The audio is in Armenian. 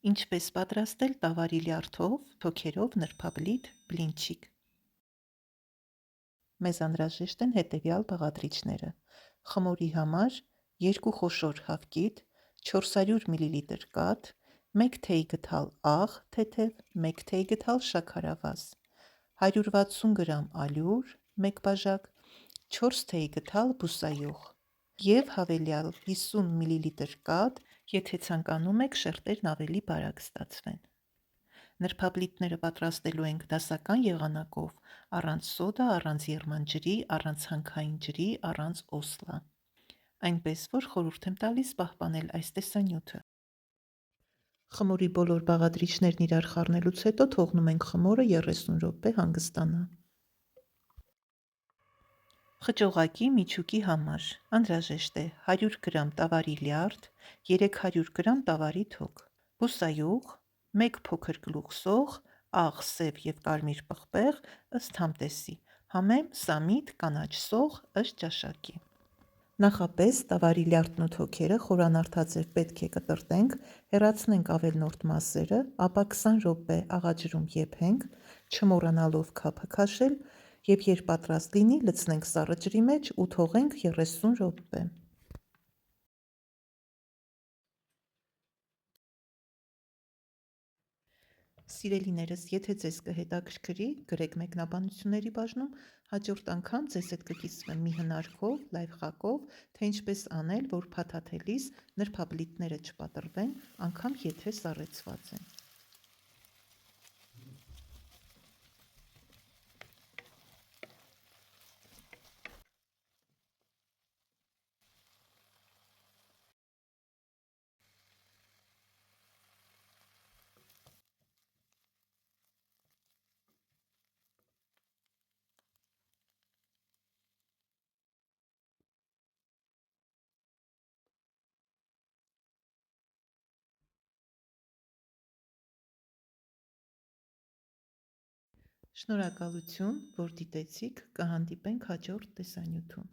Ինչպես պատրաստել տավարի լյարդով, թոքերով նրբաբլիթ բլինչիկ։ Մեզ անհրաժեշտ են հետևյալ բաղադրիչները. խմորի համար 2 խոշոր հավկիթ, 400 մլ կաթ, 1 թեյ գդալ աղ թեթև, 1 թեյ գդալ շաքարավազ, 160 գրամ ալյուր, 1 բաժակ, 4 թեյ գդալ բուսայուղ և հավելյալ 50 մլ կաթ, եթե ցանկանում եք շերտերն ավելի բարակ ստացվեն։ Նրբաբլիթները պատրաստելու ենք դասական եղանակով, առանց սոդա, առանց եղմանջրի, առանց հանքային ջրի, առանց օսլա։ Այնպես որ խորհուրդ եմ տալիս պահպանել այս տեսանյութը։ Խմորի բոլոր բաղադրիչներն իրար խառնելուց հետո թողնում ենք խմորը 30 րոպե հանգստանա։ Խճողակի միջուկի համար անհրաժեշտ է 100 գրամ տավարի լյարդ, 300 գրամ տավարի թոք, բուսայուղ, 1 փոքր գլուխ սող, աղ, սև և կարմիր պղպեղ ըստ համտեսի, համեմ սամիտ կանաչ սող ըստ ճաշակի։ Նախապես տավարի լյարդն ու թոքերը խորանարդաձև պետք է կտրտենք, հեռացնենք ավելնորդ մասերը, ապա 20 րոպե աղաջրում եփենք, չմոռանալով քափը քաշել և երբ պատրաստ լինի լցնենք սառը ջրի մեջ ու թողենք 30 րոպե։ Սիրելիներս, եթե ձեզ կհետաքրքրի, գրեք մեկնաբանությունների բաժնում, հաջորդ անգամ ձեզ հետ կկիսվեմ մի հնարքով, լայֆխաքով, թե ինչպես անել, որ փաթաթելիս նրբաբլիթները չպատրվեն, անգամ եթե սառեցված են։ Շնորհակալություն, որ դիտեցիք, կհանդիպենք հաջորդ տեսանյութում։